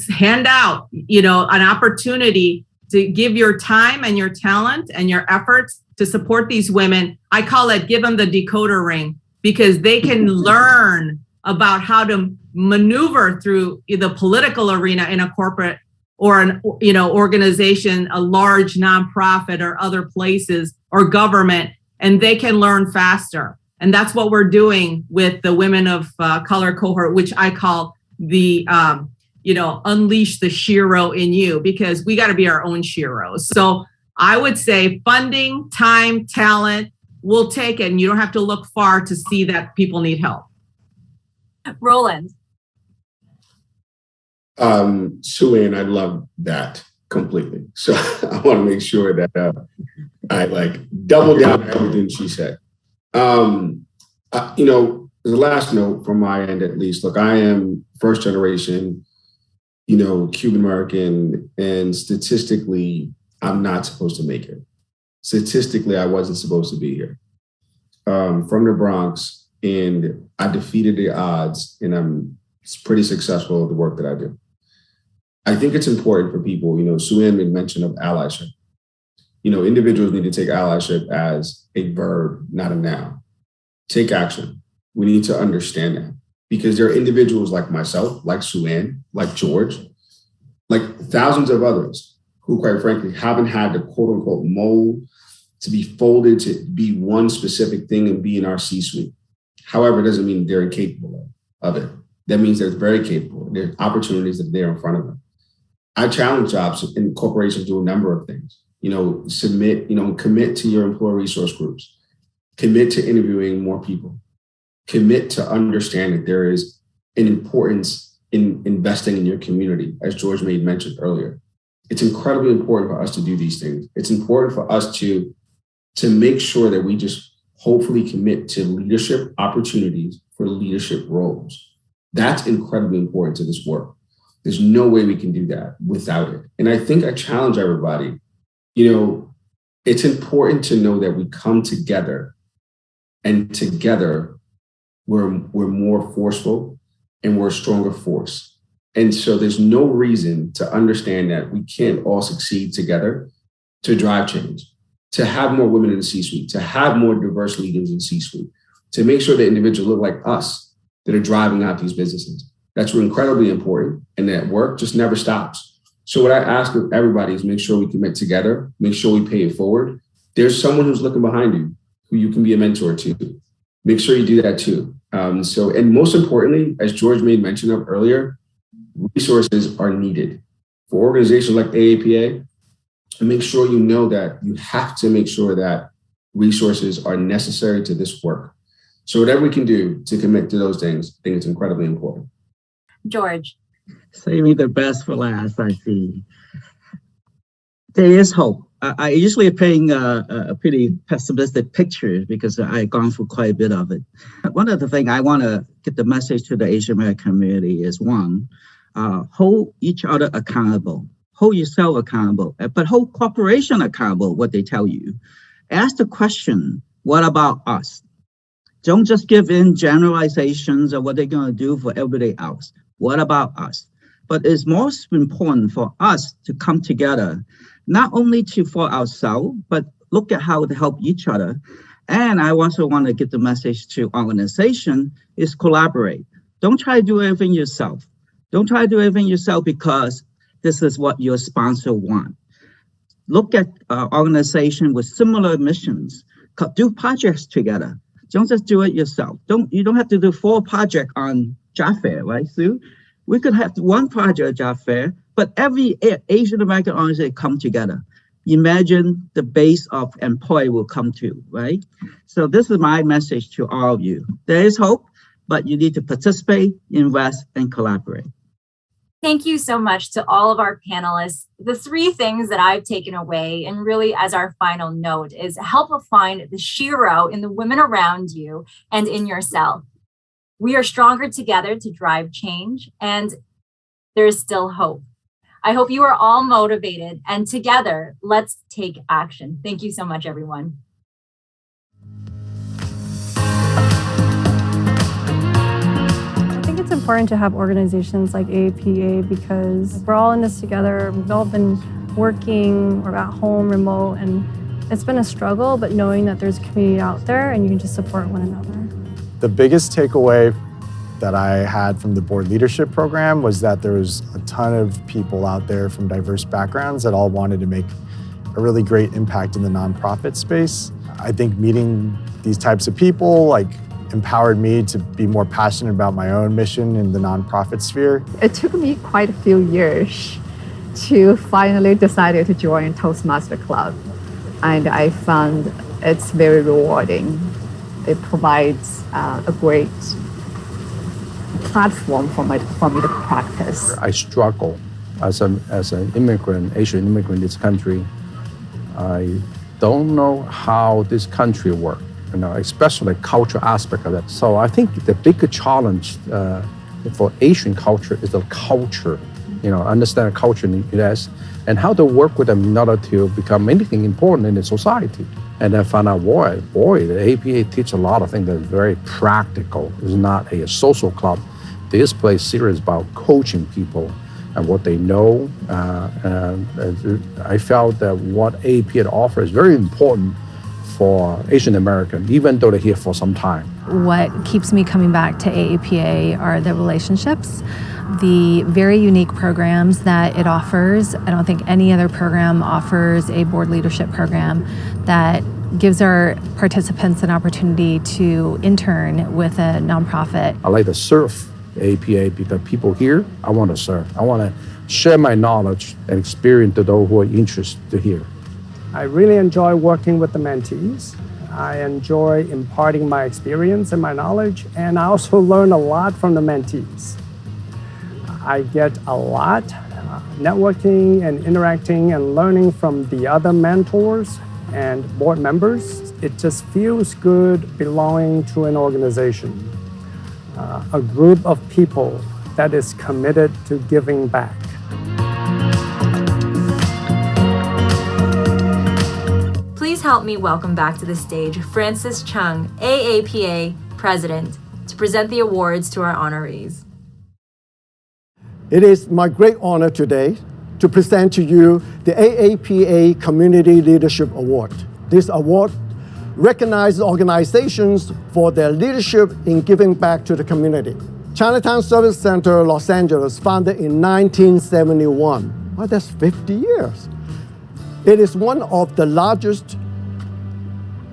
hand out, an opportunity to give your time and your talent and your efforts to support these women, I call it give them the decoder ring, because they can learn about how to maneuver through the political arena in a corporate or an organization, a large nonprofit or other places or government, and they can learn faster. And that's what we're doing with the women of color cohort, which I call the unleash the shero in you, because we got to be our own sheroes. So I would say funding, time, talent, we'll take it. And you don't have to look far to see that people need help. Roland. Sue Ann, I love that completely. So I want to make sure that I double down on everything she said. The last note from my end, at least, look, I am first generation, Cuban American, and statistically, I'm not supposed to make it. Statistically, I wasn't supposed to be here. From the Bronx, and I defeated the odds, and I'm pretty successful at the work that I do. I think it's important for people, Sue Ann made mention of allyship. Individuals need to take allyship as a verb, not a noun. Take action. We need to understand that, because there are individuals like myself, like Sue Ann, like George, like thousands of others who, quite frankly, haven't had the quote unquote mold to be folded to be one specific thing and be in our C-suite. However, it doesn't mean they're incapable of it. That means they're very capable. There's opportunities that are there in front of them. I challenge jobs in corporations to do a number of things. Submit, commit to your employee resource groups. Commit to interviewing more people. Commit to understand that there is an importance in investing in your community, as George made mention earlier. It's incredibly important for us to do these things. It's important for us to make sure that we just hopefully commit to leadership opportunities for leadership roles. That's incredibly important to this work. There's no way we can do that without it. And I think I challenge everybody, it's important to know that we come together, and together we're more forceful and we're a stronger force. And so there's no reason to understand that we can't all succeed together to drive change, to have more women in the C-suite, to have more diverse leaders in C-suite, to make sure that individuals look like us that are driving out these businesses. That's incredibly important, and that work just never stops. So what I ask of everybody is make sure we commit together, make sure we pay it forward. There's someone who's looking behind you who you can be a mentor to. Make sure you do that too. And most importantly, as George made mention of earlier, resources are needed. For organizations like AAPA, make sure you know that you have to make sure that resources are necessary to this work. So whatever we can do to commit to those things, I think it's incredibly important. George. Saving the best for last, I see. There is hope. I usually paint a pretty pessimistic picture because I've gone through quite a bit of it. One of the things I want to get the message to the Asian American community is one, hold each other accountable, hold yourself accountable, but hold corporation accountable, what they tell you. Ask the question, what about us? Don't just give in generalizations of what they're going to do for everybody else. What about us? But it's most important for us to come together, not only for ourselves, but look at how to help each other. And I also want to get the message to organization is collaborate. Don't try to do everything yourself. Don't try to do everything yourself because this is what your sponsor wants. Look at organization with similar missions. Do projects together. Don't just do it yourself. You don't have to do 4 projects on job fair, right, Sue? We could have 1 project at job fair, but every Asian American organization come together. Imagine the base of employee will come to, right? So this is my message to all of you. There is hope, but you need to participate, invest, and collaborate. Thank you so much to all of our panelists. The 3 things that I've taken away, and really as our final note, is help find the shiro in the women around you and in yourself. We are stronger together to drive change, and there is still hope. I hope you are all motivated, and together, let's take action. Thank you so much, everyone. I think it's important to have organizations like AAPA because we're all in this together. We've all been working or at home, remote, and it's been a struggle, but knowing that there's a community out there and you can just support one another. The biggest takeaway that I had from the board leadership program was that there was a ton of people out there from diverse backgrounds that all wanted to make a really great impact in the nonprofit space. I think meeting these types of people empowered me to be more passionate about my own mission in the nonprofit sphere. It took me quite a few years to finally decide to join Toastmaster Club, and I found it's very rewarding. It provides a great platform for me to practice. I struggle as an immigrant, Asian immigrant in this country. I don't know how this country works, especially cultural aspect of it. So I think the bigger challenge for Asian culture is the culture, understand the culture in the US and how to work with them in order to become anything important in the society. And I found out, boy, the APA teaches a lot of things that are very practical. It's not a social club. This place is serious about coaching people and what they know. I felt that what APA offers is very important for Asian American, even though they're here for some time. What keeps me coming back to AAPA are the relationships, the very unique programs that it offers. I don't think any other program offers a board leadership program that gives our participants an opportunity to intern with a nonprofit. I like to serve APA because people here, I want to serve. I want to share my knowledge and experience to those who are interested to hear. I really enjoy working with the mentees. I enjoy imparting my experience and my knowledge, and I also learn a lot from the mentees. I get a lot networking and interacting and learning from the other mentors and board members. It just feels good belonging to an organization, a group of people that is committed to giving back. Please help me welcome back to the stage Francis Chung, AAPA President, to present the awards to our honorees. It is my great honor today to present to you the AAPA Community Leadership Award. This award recognizes organizations for their leadership in giving back to the community. Chinatown Service Center, Los Angeles, founded in 1971. Well, that's 50 years. It is one of the largest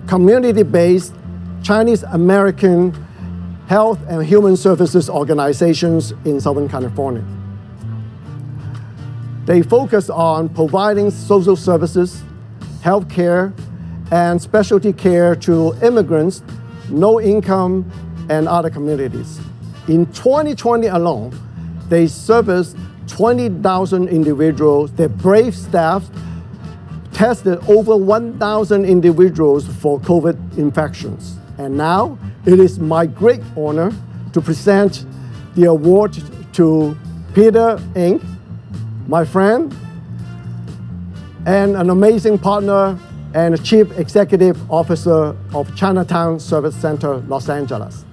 community-based Chinese American health and human services organizations in Southern California. They focus on providing social services, health care, and specialty care to immigrants, low income, and other communities. In 2020 alone, they serviced 20,000 individuals. Their brave staff tested over 1,000 individuals for COVID infections. And now it is my great honor to present the award to Peter Ng, my friend, and an amazing partner and Chief Executive Officer of Chinatown Service Center, Los Angeles.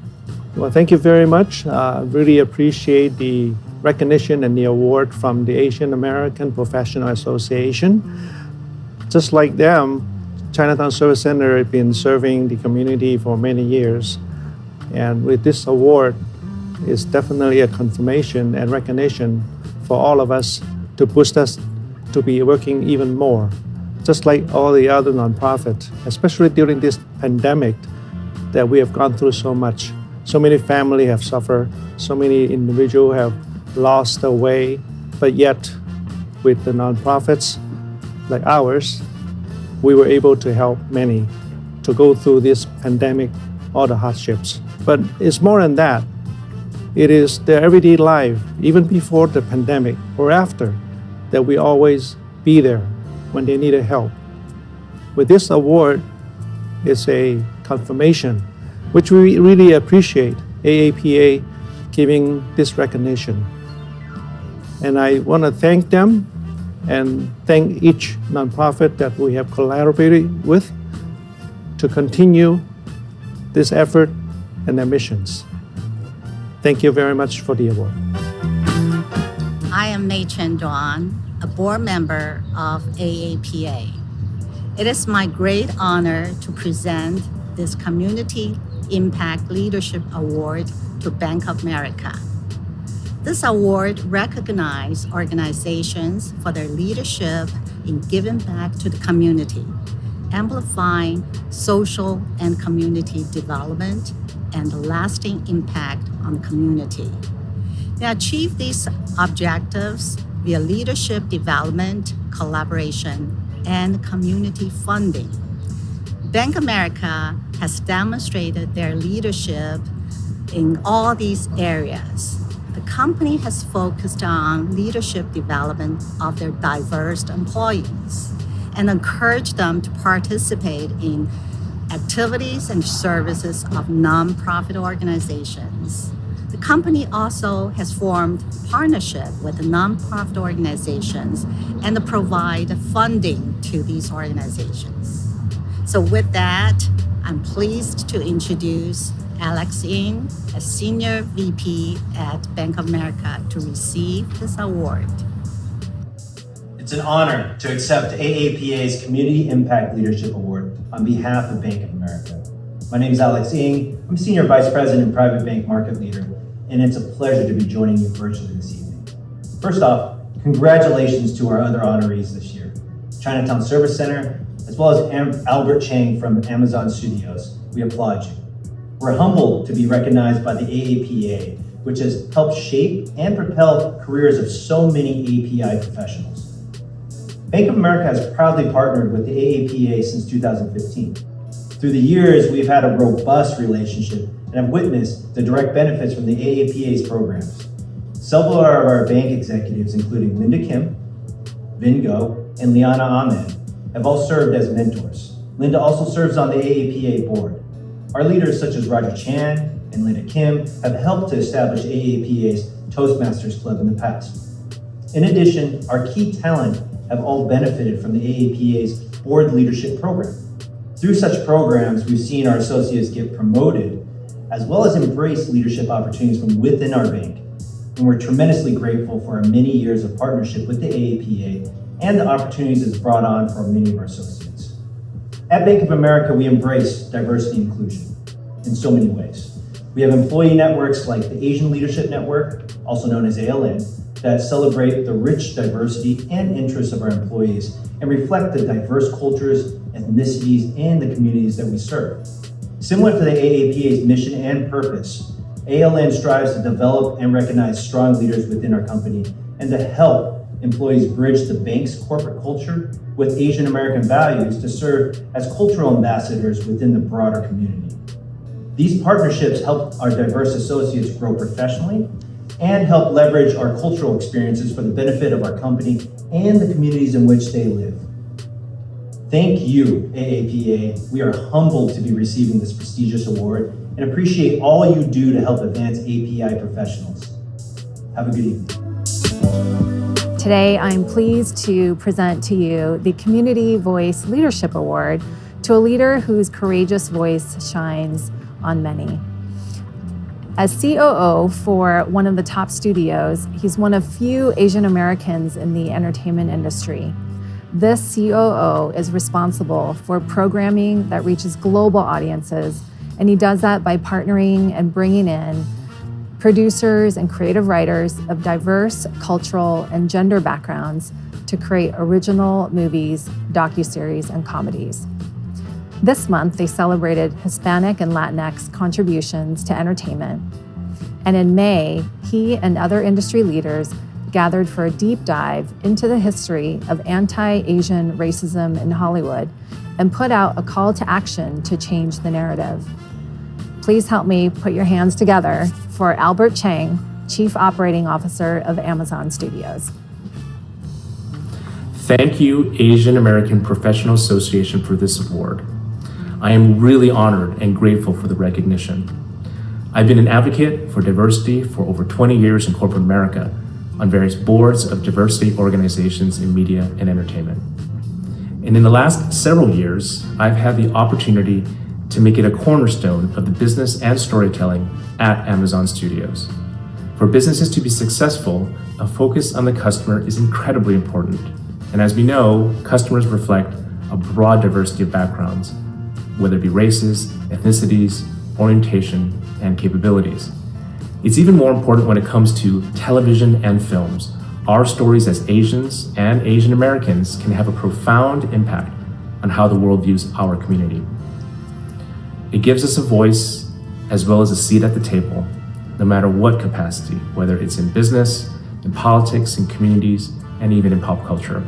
Well, thank you very much. Really appreciate the recognition and the award from the Asian American Professional Association. Just like them, Chinatown Service Center has been serving the community for many years. And with this award, it's definitely a confirmation and recognition for all of us to boost us to be working even more. Just like all the other nonprofits, especially during this pandemic that we have gone through so much. So many families have suffered, so many individuals have lost their way, but yet with the nonprofits like ours, we were able to help many to go through this pandemic, all the hardships. But it's more than that. It is their everyday life, even before the pandemic or after, that we always be there when they needed help. With this award, it's a confirmation, which we really appreciate AAPA giving this recognition. And I want to thank them and thank each nonprofit that we have collaborated with to continue this effort and their missions. Thank you very much for the award. I am Mei Chen Duan, a board member of AAPA. It is my great honor to present this Community Impact Leadership Award to Bank of America. This award recognizes organizations for their leadership in giving back to the community, amplifying social and community development, and lasting impact on the community. They achieve these objectives via leadership development, collaboration, and community funding. Bank of America has demonstrated their leadership in all these areas. The company has focused on leadership development of their diverse employees and encouraged them to participate in activities and services of nonprofit organizations. The company also has formed partnership with the nonprofit organizations and to provide funding to these organizations. So with that, I'm pleased to introduce Alex Ng, a Senior VP at Bank of America, to receive this award. It's an honor to accept AAPA's Community Impact Leadership Award on behalf of Bank of America. My name is Alex Ng. I'm Senior Vice President and Private Bank Market Leader, and it's a pleasure to be joining you virtually this evening. First off, congratulations to our other honorees this year, Chinatown Service Center, as well as Albert Chang from Amazon Studios. We applaud you. We're humbled to be recognized by the AAPA, which has helped shape and propel careers of so many API professionals. Bank of America has proudly partnered with the AAPA since 2015. Through the years, we've had a robust relationship and have witnessed the direct benefits from the AAPA's programs. Several of our bank executives, including Linda Kim, Vin Go, and Liana Ahmed, have all served as mentors. Linda also serves on the AAPA board. Our leaders, such as Roger Chan and Linda Kim, have helped to establish AAPA's Toastmasters Club in the past. In addition, our key talent have all benefited from the AAPA's board leadership program. Through such programs, we've seen our associates get promoted, as well as embrace leadership opportunities from within our bank. And we're tremendously grateful for our many years of partnership with the AAPA and the opportunities it's brought on for many of our associates. At Bank of America, we embrace diversity and inclusion in so many ways. We have employee networks like the Asian Leadership Network, also known as ALN, that celebrate the rich diversity and interests of our employees and reflect the diverse cultures, ethnicities, and the communities that we serve. Similar to the AAPA's mission and purpose, ALN strives to develop and recognize strong leaders within our company and to help employees bridge the bank's corporate culture with Asian American values to serve as cultural ambassadors within the broader community. These partnerships help our diverse associates grow professionally and help leverage our cultural experiences for the benefit of our company and the communities in which they live. Thank you, AAPA. We are humbled to be receiving this prestigious award and appreciate all you do to help advance API professionals. Have a good evening. Today, I'm pleased to present to you the Community Voice Leadership Award to a leader whose courageous voice shines on many. As COO for one of the top studios, he's one of few Asian Americans in the entertainment industry. This COO is responsible for programming that reaches global audiences, and he does that by partnering and bringing in producers and creative writers of diverse cultural and gender backgrounds to create original movies, docuseries, and comedies. This month, they celebrated Hispanic and Latinx contributions to entertainment. And in May, he and other industry leaders gathered for a deep dive into the history of anti-Asian racism in Hollywood and put out a call to action to change the narrative. Please help me put your hands together for Albert Chang, Chief Operating Officer of Amazon Studios. Thank you, Asian American Professional Association, for this award. I am really honored and grateful for the recognition. I've been an advocate for diversity for over 20 years in corporate America on various boards of diversity organizations in media and entertainment. And in the last several years, I've had the opportunity to make it a cornerstone of the business and storytelling at Amazon Studios. For businesses to be successful, a focus on the customer is incredibly important. And as we know, customers reflect a broad diversity of backgrounds, whether it be races, ethnicities, orientation, and capabilities. It's even more important when it comes to television and films. Our stories as Asians and Asian Americans can have a profound impact on how the world views our community. It gives us a voice as well as a seat at the table, no matter what capacity, whether it's in business, in politics, in communities, and even in pop culture.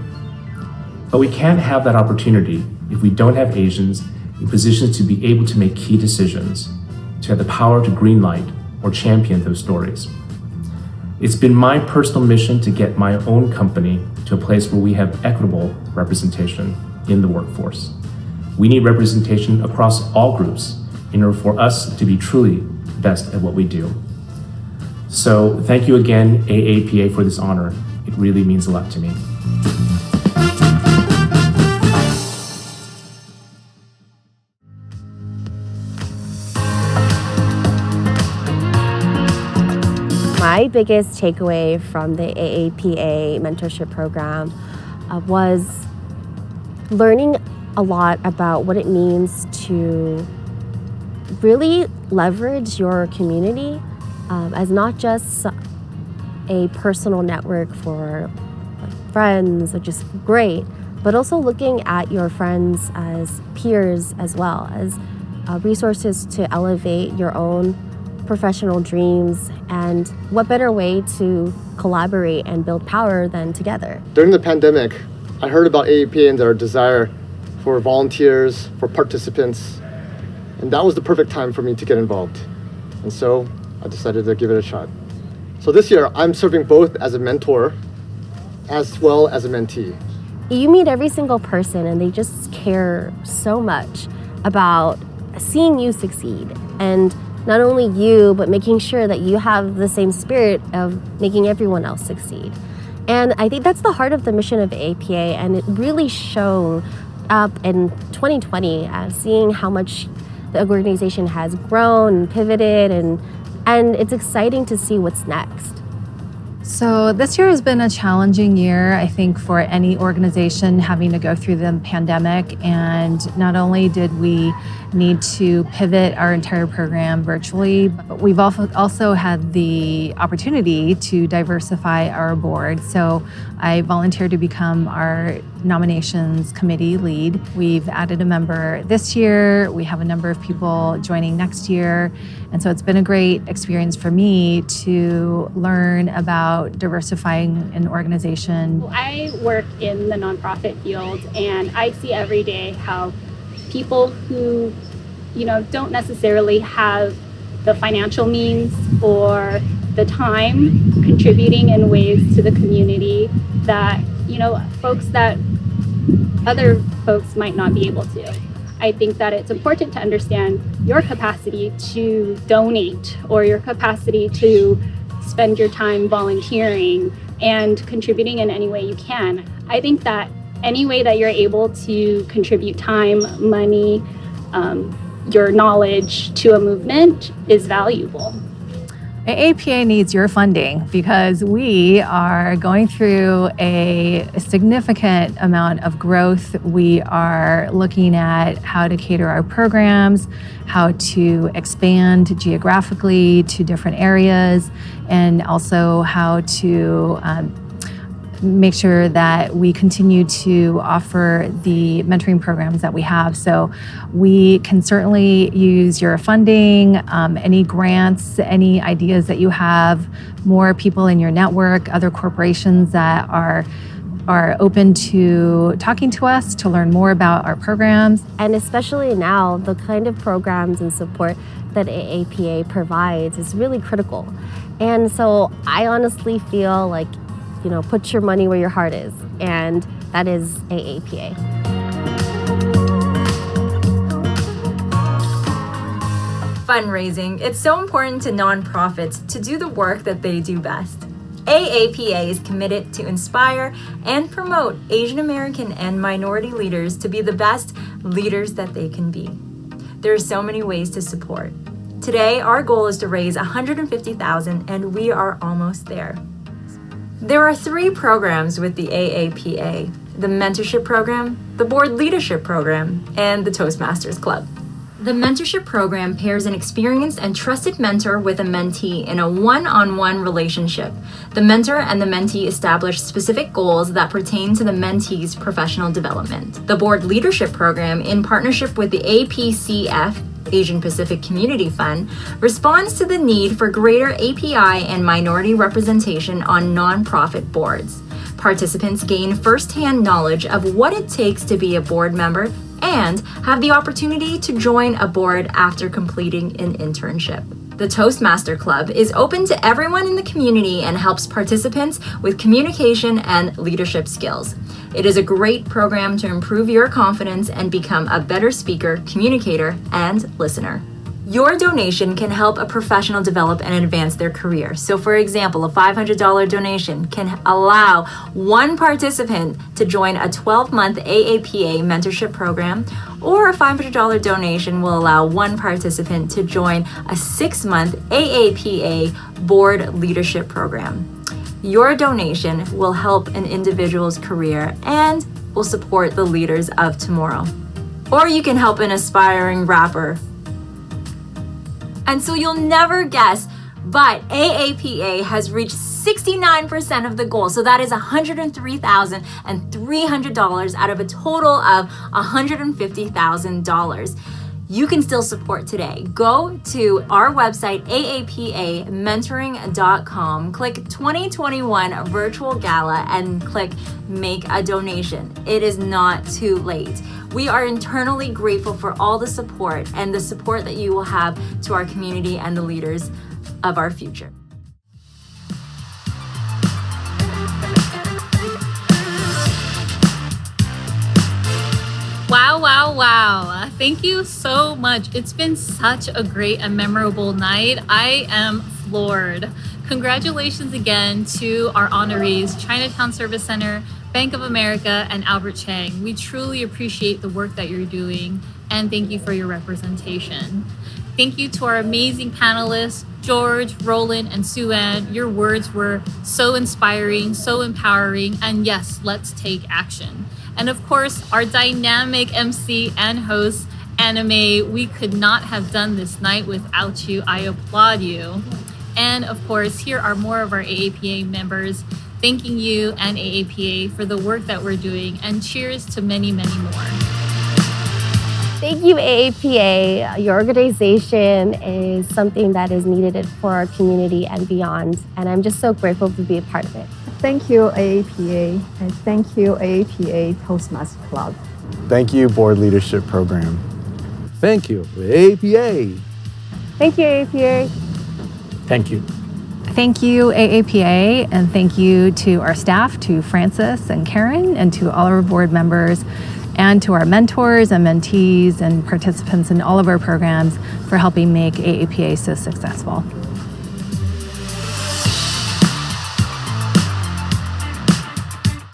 But we can't have that opportunity if we don't have Asians in positions to be able to make key decisions, to have the power to greenlight or champion those stories. It's been my personal mission to get my own company to a place where we have equitable representation in the workforce. We need representation across all groups in order for us to be truly best at what we do. So thank you again, AAPA, for this honor. It really means a lot to me. My biggest takeaway from the AAPA mentorship program was learning a lot about what it means to really leverage your community as not just a personal network for friends, which is great, but also looking at your friends as peers as well, as resources to elevate your own professional dreams, and what better way to collaborate and build power than together. During the pandemic, I heard about AAPA and their desire for volunteers, for participants, and that was the perfect time for me to get involved. And so I decided to give it a shot. So this year, I'm serving both as a mentor as well as a mentee. You meet every single person and they just care so much about seeing you succeed, and not only you, but making sure that you have the same spirit of making everyone else succeed. And I think that's the heart of the mission of AAPA, and it really showed up in 2020, seeing how much the organization has grown and pivoted, and it's exciting to see what's next. So this year has been a challenging year, I think, for any organization having to go through the pandemic. And not only did we need to pivot our entire program virtually, but we've also had the opportunity to diversify our board. So I volunteered to become our nominations committee lead. We've added a member this year. We have a number of people joining next year. And so it's been a great experience for me to learn about diversifying an organization. I work in the nonprofit field, and I see every day how people who, don't necessarily have the financial means or the time contributing in ways to the community that, folks that other folks might not be able to. I think that it's important to understand your capacity to donate or your capacity to spend your time volunteering and contributing in any way you can. I think that any way that you're able to contribute time, money, your knowledge to a movement is valuable. AAPA needs your funding because we are going through a significant amount of growth. We are looking at how to cater our programs, how to expand geographically to different areas, and also how to make sure that we continue to offer the mentoring programs that we have. So we can certainly use your funding, any grants, any ideas that you have, more people in your network, other corporations that are open to talking to us to learn more about our programs. And especially now, the kind of programs and support that AAPA provides is really critical. And so I honestly feel like, put your money where your heart is, and that is AAPA. Fundraising. It's so important to nonprofits to do the work that they do best. AAPA is committed to inspire and promote Asian American and minority leaders to be the best leaders that they can be. There are so many ways to support. Today, our goal is to raise $150,000, and we are almost there. There are 3 programs with the AAPA: the Mentorship Program, the Board Leadership Program, and the Toastmasters Club. The Mentorship Program pairs an experienced and trusted mentor with a mentee in a one-on-one relationship. The mentor and the mentee establish specific goals that pertain to the mentee's professional development. The Board Leadership Program, in partnership with the APCF, Asian Pacific Community Fund, responds to the need for greater API and minority representation on nonprofit boards. Participants gain firsthand knowledge of what it takes to be a board member and have the opportunity to join a board after completing an internship. The Toastmaster Club is open to everyone in the community and helps participants with communication and leadership skills. It is a great program to improve your confidence and become a better speaker, communicator, and listener. Your donation can help a professional develop and advance their career. So for example, a $500 donation can allow one participant to join a 12-month AAPA mentorship program, or a $500 donation will allow one participant to join a 6-month AAPA board leadership program. Your donation will help an individual's career and will support the leaders of tomorrow. Or you can help an aspiring rapper. And so you'll never guess, but AAPA has reached 69% of the goal. So that is $103,300 out of a total of $150,000. You can still support today. Go to our website, aapamentoring.com, click 2021 Virtual Gala, and click Make a Donation. It is not too late. We are internally grateful for all the support and the support that you will have to our community and the leaders of our future. Wow. Thank you so much. It's been such a great and memorable night. I am floored. Congratulations again to our honorees, Chinatown Service Center, Bank of America, and Albert Chang. We truly appreciate the work that you're doing, and thank you for your representation. Thank you to our amazing panelists, George, Roland, and Sue-Ann. Your words were so inspiring, so empowering, and yes, let's take action. And of course, our dynamic MC and host, Anime. We could not have done this night without you. I applaud you. And of course, here are more of our AAPA members. thanking you and AAPA for the work that we're doing, and cheers to many, many more. Thank you, AAPA. Your organization is something that is needed for our community and beyond, and I'm just so grateful to be a part of it. Thank you, AAPA, and thank you, AAPA Toastmaster Club. Thank you, Board Leadership Program. Thank you, AAPA. Thank you, AAPA. Thank you. Thank you, AAPA, and thank you to our staff, to Francis and Karen, and to all our board members, and to our mentors and mentees and participants in all of our programs for helping make AAPA so successful.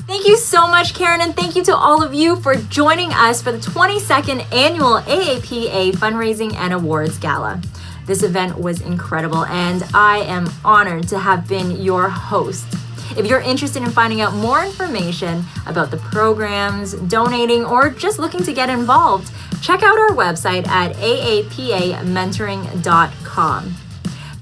Thank you so much, Karen, and thank you to all of you for joining us for the 22nd Annual AAPA Fundraising and Awards Gala. This event was incredible, and I am honored to have been your host. If you're interested in finding out more information about the programs, donating, or just looking to get involved, check out our website at aapamentoring.com.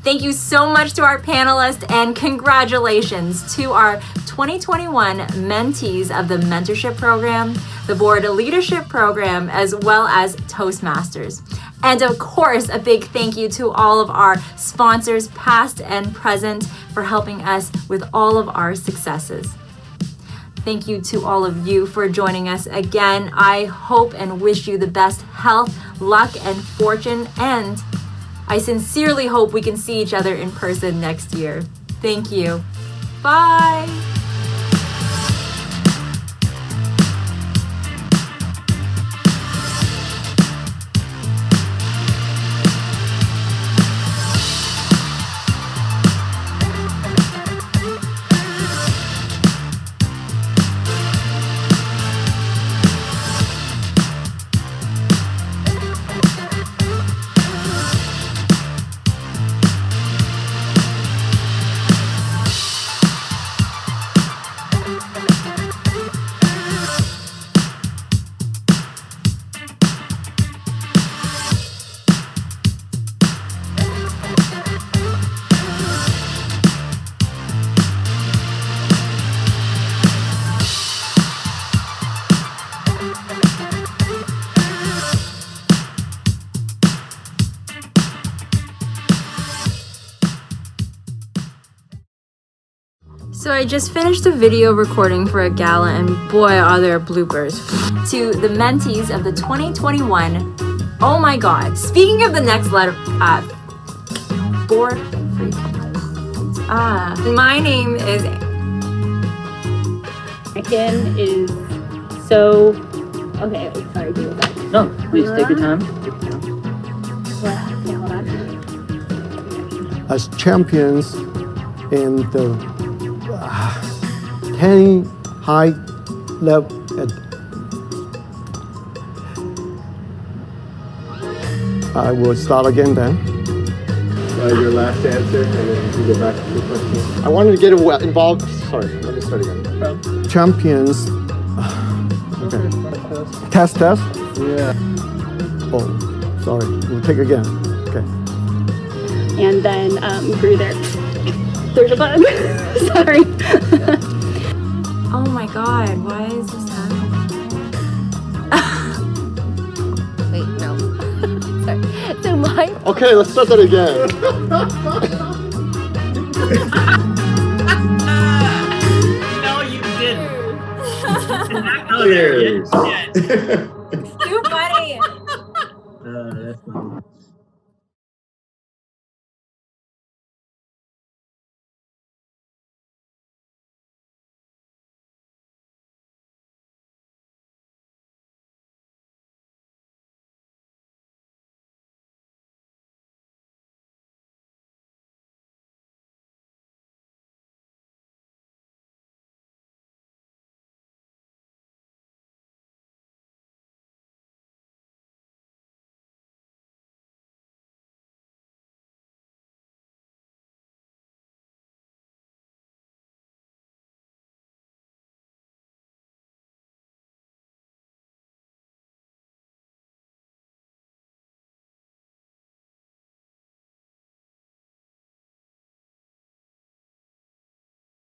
Thank you so much to our panelists, and congratulations to our 2021 mentees of the Mentorship Program, the Board Leadership Program, as well as Toastmasters. And of course, a big thank you to all of our sponsors, past and present, for helping us with all of our successes. Thank you to all of you for joining us again. I hope and wish you the best health, luck, and fortune, and I sincerely hope we can see each other in person next year. Thank you. Bye. So I just finished a video recording for a gala, and boy, are there bloopers. To the mentees of the 2021, oh my God, speaking of the next letter, board free. My name is... American is so... Okay, sorry, do that. No, please take your time. Okay, hold on. As champions in the Kenny high level. I will start again then. Your last answer, and then you can go back to the question. I wanted to get involved. Sorry, let me start again. Champions. Okay. Test. Yeah. Oh, sorry. We'll take again. Okay. And then grew there. There's a bug. Sorry. Oh my God, why is this happening? Wait, no. Sorry. So my... Okay, let's start that again. No, you didn't. Cheers. Too funny. That's funny.